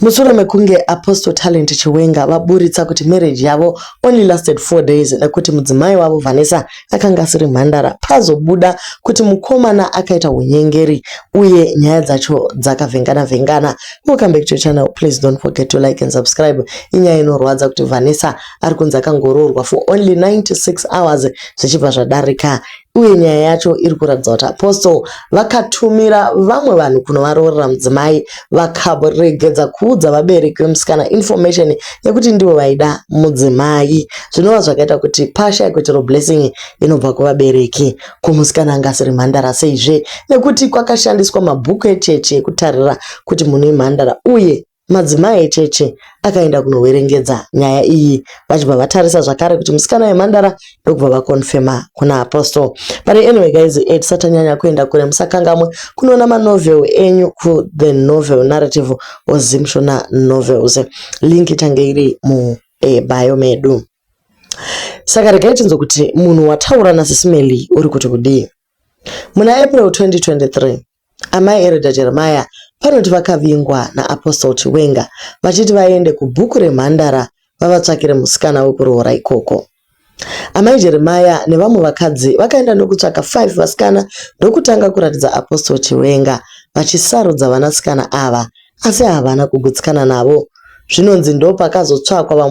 Mushure mekunge Apostle Talent Chiwenga vaburitsa kuti marriage yavo only lasted 4 days nekuti mudzimai wavo Vanessa akanga asiri mhandara, pazobuda kuti mukomana akaita unyengeri uye nyaya dzacho dzakavhengana. Welcome back to your channel. Please don't forget to like and subscribe. Inyaya inorwadza kuti Vanessa ari kunzi akangoroorwa for only 96 hours zvichibva zvadarika. Uye nyaya yacho iri kuratidza kuti Apostle vakatumira vamwe vanhu kunovaroorera mudzimai vakaregedza kuudza vabereki vemusikana information yekuti ndivo vaida mudzimai. Zvinova zvakaita kuti pasha ikuitiro blessing inobva kuvabereki kumusikana anga asiri mhandara seizve nekuti kwakashandiswa mabhuku echeche ekutarira kuti munhu imhandara uye madzimai echeche akaenda kunoverengedza nyaya iyi vachibva vatarisa zvakare kuti musikana wemhandara ndokubva vakonfirma kuna Apostle. But anyway guys, tisatanyanya kuenda kure, musakangamwe kunoona manovel enyu ku The Novel Narrative ozimshona novels. Link itange iri mu bio medu. Saka regai tinzwe kuti munhu wataura naSisimeli uri kuti kudii. Muna April 2023 amai Erida Jeremiah panoti vakavingwa naApostle Chiwenga vachiti vaende kubhuku remhandara vavatsvakire musikana wekuroora ikoko. Amai Jeremiah nevamwe vakadzi vakaenda nokutsvaka 5 vasikana ndokutanga kuratidza Apostle Chiwenga vachisarudza vanasikana ava asi havana kugutsikana navo. Zvinonzi ndopakazotsvakwa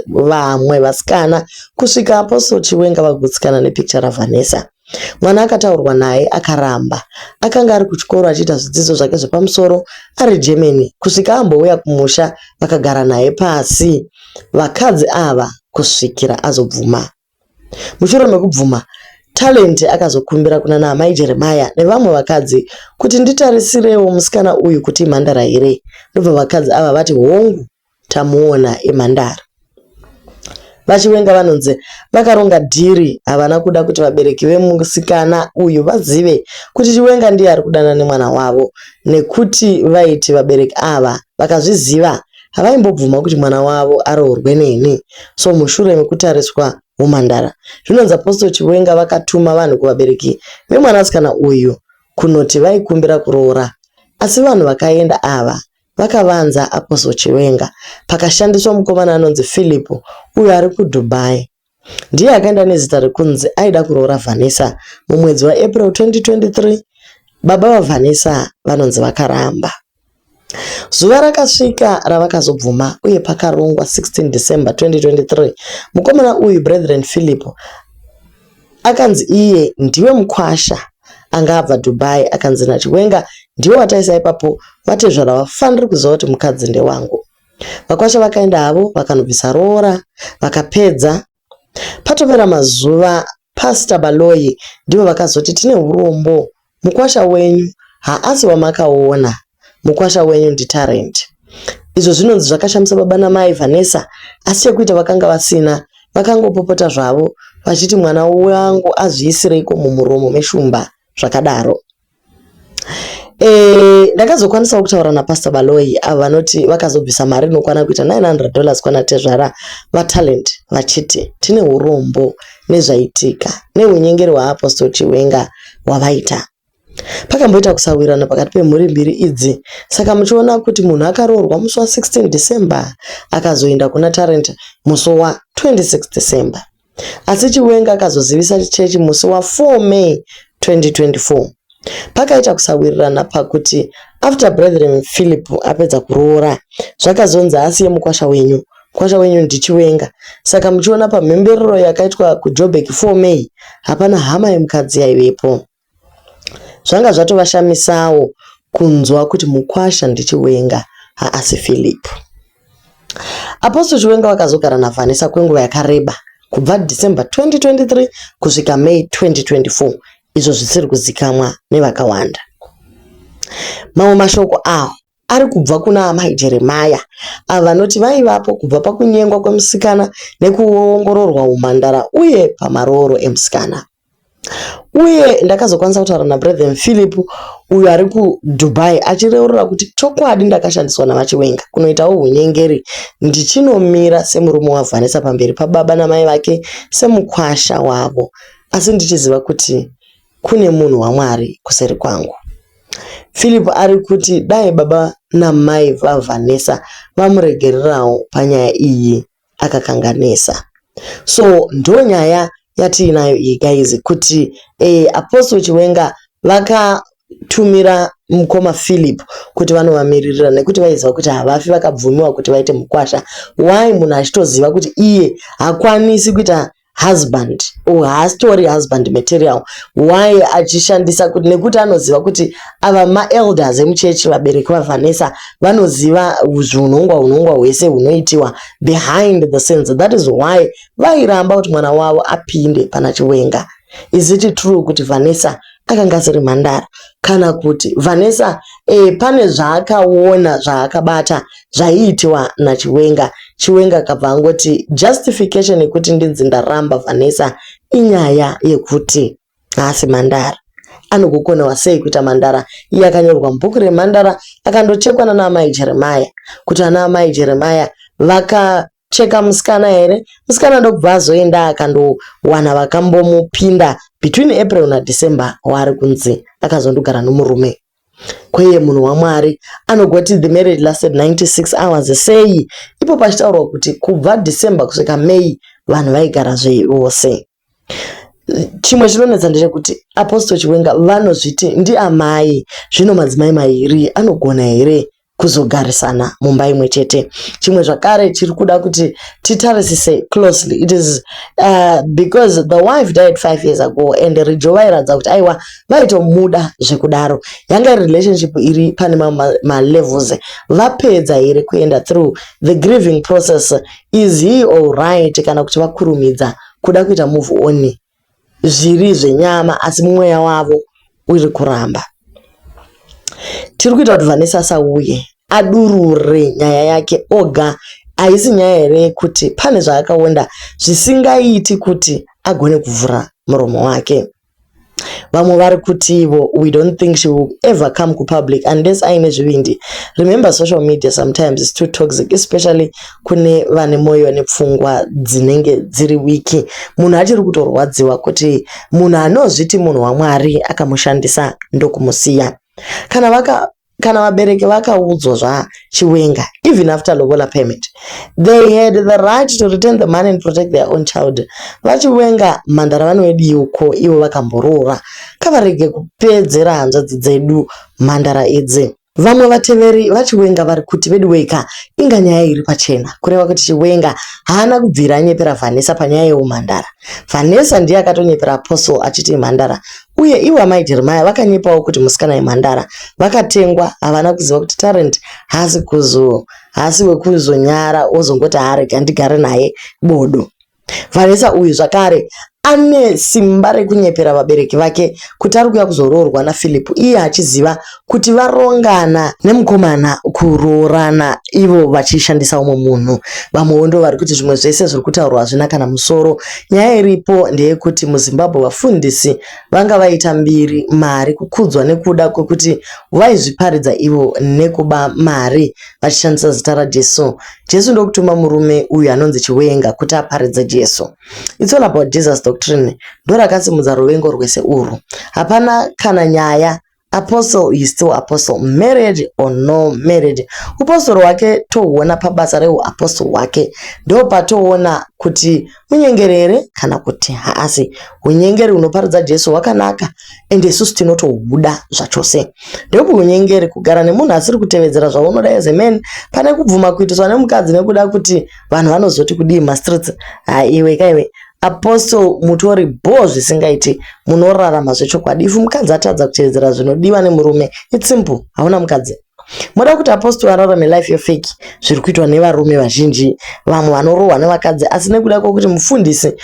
vamwe vasikana kusvika Apostle Chiwenga vagutsikana nepicture raVanessa. Mwana akataurwa naye akaramba, akanga ari kuchikoro achiita zvidzidzo zvake zvepamusoro ari Germany, kusvika ambouya kumusha vakagara naye pasi vakadzi ava kusvikira azobvuma. Mushure mekubvuma Talent akazokumbira kuna amai Jeremiah nevamwe vakadzi kuti nditarisirewo musikana uyu kuti imhandara here. Ndobva vakadzi ava vati hongu tamuona imhandara. Vachiwenga vanonzi vakaronga dhiri havana kuda kuti vabereki vemusikana uyu vazive kuti Chiwenga ndiye ari kudana nemwana wavo, nekuti vaiti vabereki ava vakazviziva havaimbobvuma kuti mwana wavo aroorwe neni. So mushure mekutariswa umhandara, zvinonzi Apostle Chiwenga vakatuma vanhu kuvabereki vemwanasikana uyu kunoti vaikumbira kuroora, asi vanhu vakaenda ava vakavanza Apostle Chiwenga. Pakashandiswa mukomana anonzi Philip uyo ari kuDubai. Ndiye akaenda nezita rekunzi aida kuroora Vanessa mumwedzi waApril 2023. Baba vaVanessa vanonzi vakaramba. Zuva rakasvika ravakazobvuma uye pakarongwa 16 December 2023. Mukomana uyu Brethren Philip akanzi iye ndiwe mukwasha anga abva Dubai, akanzi naChiwenga ndiwo wataisa ipapo vatezvara vafaniri kuziva kuti mukadzi ndewangu. Vakwasha vakaenda havo vakanobvisa roora vakapedza. Patopera mazuva Pastor Baloyi ndivo vakazoti tine urombo, mukwasha wenyu haasi wamakaona, mukwasha wenyu ndiTalent. Izvo zvinonzi zvakashamisa baba namai Vanessa, asi yekuita vakanga vasina, vakangopopota zvavo vachiti mwana wangu azviisireiko mumuromo meshumba zvakadaro. Ndakazokwanisa kutaura naPastor Baloyi ava vanoti vakazobvisa mari inokwana kuita $900 kwana tezvara vaTalent vachiti tine urombo nezvaitika neunyengeri hwaApostle Chiwenga wavaita. Pakamboita kusawirana pakati pemhuri mbiri idzi, saka muchiona kuti munhu akaroorwa musi wa16 December akazoenda kuna Talent musi wa26 December. Asi Chiwenga akazozivisa chechi musi wa4 May 2024. Pakaita kusawirirana pakuti after Brethren Philip apedza kuroora zvakazonzi asiye mukwasha wenyu ndiChiwenga. Saka muchiona pamhemberero yakaitwa kuJoburg 4 May hapana hama yemukadzi yaivepo. Zvanga zvatovashamisawo kunzwa kuti mukwasha ndiChiwenga haasi Philip. Apostle Chiwenga vakazogara naVanessa kwenguva yakareba kubva December 2023 kusvika May 2024, izvo zvisiri kuzikamwa nevakawanda. Mamwe mashoko awo ari kubva kuna amai Jeremiah ava vanoti vaivapo kubva pakunyengwa kwemusikana nekuongororwa umhandara uye pamarooro emusikana. Uye ndakazokwanisa kutaura naBrethren Philip uyo ari kuDubai achireurura kuti chokwadi ndakashandiswa navaChiwenga kunoitawo unyengeri ndichinomira semurume waVanessa pamberi pababa namai vake semukwasha wavo, asi ndichiziva kuti kune munhu waMwari kuseri kwangu. Philip ari kuti dai baba namai vaVanessa vamuregererawo panyaya iyi akakanganisa. So ndo nyaya yatiinayo iyi guys, kuti Apostle Chiwenga vakatumira mukoma Philip kuti vanovamiririra nekuti vaiziva kuti havafi vakabvumiwa kuti vaite mukwasha. Why munhu achitoziva kuti iye hakwanisi kuita husband or haastori husband material, why achishandisa kuti nekuti anoziva kuti ava maelders emuchechi vabereki vaVanessa vanoziva unongwa hwese hunoitiwa behind the scenes. That is why vairamba kuti mwana wavo apinde pana Chiwenga. Is it true kuti Vanessa akanga asiri mhandara, kana kuti Vanessa pane zvaakaona zvaakabata zvaiitiwa naChiwenga? Chiwenga akabva angoti justification yekuti ndinzi ndaramba Vanessa inyaya yekuti haasi mhandara. Anogokonewa sei kuita mhandara? Iye akanyorwa mubhuku remhandara akandochekwa nana amai Jeremiah kuti ana amai Jeremiah vakacheka musikana here. Musikana ndokubva azoenda akandowana vakambomupinda between April na December waari kunzi akazondogara nomurume. Kweye munhu waMwari anogoti the marriage lasted 96 hours sei? Ipo pachitaurwa kuti kubva December kusvika May vanhu vaigara zvose. Chimwe chinonetsa ndechekuti Apostle Chiwenga vanozviti ndiamai, zvino madzimai mairi anogona here kuzogarisana mumba imwe chete? Chimwe zvakare chiri kuda kuti titarisise closely, it is because the wife died 5 years ago and Rijova iradza kuti aiwa vaitomuda zvekudaro. Yanga relationship iri pane malevels, vapedza here kuenda through the grieving process? Is he alright kana kuti vakurumidza kuda kuita move on zviri zvenyama asi mumweya wavo uri kuramba? Tiri kuita kuti Vanessa asauye adurure nyaya yake oga. Haisi nyaya here kuti pane zvaakaonda zvisingaiti kuti agone kuvhura muromo wake? Vamwe vari kuti ivo, we don't think she will ever come to public unless aine zvivindi. Remember, social media sometimes is too toxic, especially kune vane moyo nepfungwa dzinenge dziri wiki. Munhu achiri kutorwadziwa kuti munhu anozviti munhu waMwari akamushandisa ndokumusiya. Kana vabereki vakaudzwa zvaChiwenga, even after lobola payment, they had the right to return the money and protect their own child. VaChiwenga mhandara vanoedi yuko ivo vakamboroora. Kavarege kupedzera hanzvadzi dzedu mhandara idzi. Vamwe vateveri vaChiwenga vari kuti bedweka inga nyaya iri pachena, kureva kuti Chiwenga haana kubvira anyepera Vanessa panyaya yeumhandara. Vanessa ndiye akatonyepera Apostle achiti mhandara, uye ivo amai Jeremiah vakanyepawo kuti musikana yemhandara vakatengwa. Havana kuziva kuti talent haasi wekuzonyara ozongoti harega ndigare naye bodo. Vanessa uyu zvakare ane simba rekunyepera vabereki vake kuti ari kuya kuzoroorwa naPhilip, iye achiziva kuti varongana nemukomana kuroorana ivo vachishandisa umwe munhu. Vamwewo ndo vari kuti zvimwe zvese zviri kutaurwa hazvina kana musoro. Nyaya iripo ndeyekuti muZimbabwe vafundisi vanga vaita mbiri, mari kukudzwa nekuda kwekuti vaizviparidza ivo nekuba mari vachishandisa zita raJesu. Jesu ndokutuma murume uyu anonzi Chiwenga kuti aparidze Jesu. It's all about Jesus doctrine. Ndo rakasimudza ruvengo rwese urwu. Hapana kana nyaya Apostle is still apostle, married or no married. Apostle wake toona pabasa reuapostle wake. Ndo patoona kuti unyengerere kana kuti haasi. Unyengeri unoparidza Jesu wakanaka ende isusu tinotohuda zvachose. Ndopo unyengeri kugara nemunhu asiri kutevedzera zvaunoda as a man, pane kubvuma kuitiswa nemukadzi nekuda kuti vanhu vanozoti kudii mastreets. Iwe kaiwe Apostle mutori bo zvisingaiti, munorarama zvechokwadi. Ifu mukadzi atadza kutevedzera zvinodiwa nemurume, it's simple, hauna mukadzi. Moda kuti Apostle ararame life yefake zviri kuitwa nevarume vazhinji, vamwe vanorohwa nevakadzi, asi nekuda kwokuti mufundisi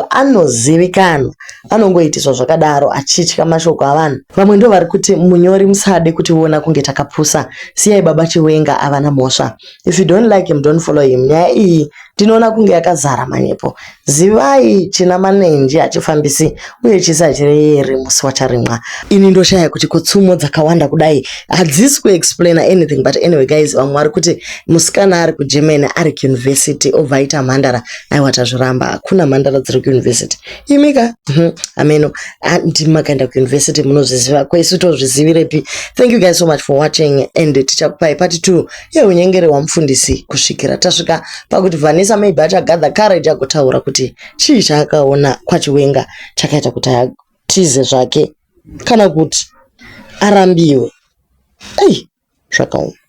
anozivikanwa anongoitiswa zvakadaro achitya mashoko avanhu. Vamwe ndo vari kuti munyori musade kutiona kunge takapusa, siyai baba Chiwenga avana mhosva. If you don't like him, don't follow him. Nyaya iyi ndinoona kunge yakazara manyepo. Zivai china manenji achifambisi uye chisachireyeri musi wacharimwa. Ini ndoshaya kuti kutsumo dzakawanda kudai hadzisi kuexplain anything, but anyway guys, vamwe vari kuti musikana ari kuGermany ari kuuniversity obva aita mhandara aiwata ramba hakuna mhandara dziri kuyunivhesiti. Imika ameno ndimi makaenda kuyunivhesiti munozviziva, kwaisu tozvizivirepi? Thank you guys so much for watching and tichakupai part 2 yeunyengeri hwamufundisi kusvikira tasvika pakuti Vanessa maybe achagather courage agotaura kuti chii chaakaona kwaChiwenga chakaita kuti atize zvake kana kuti arambiwe. Zvakaoma.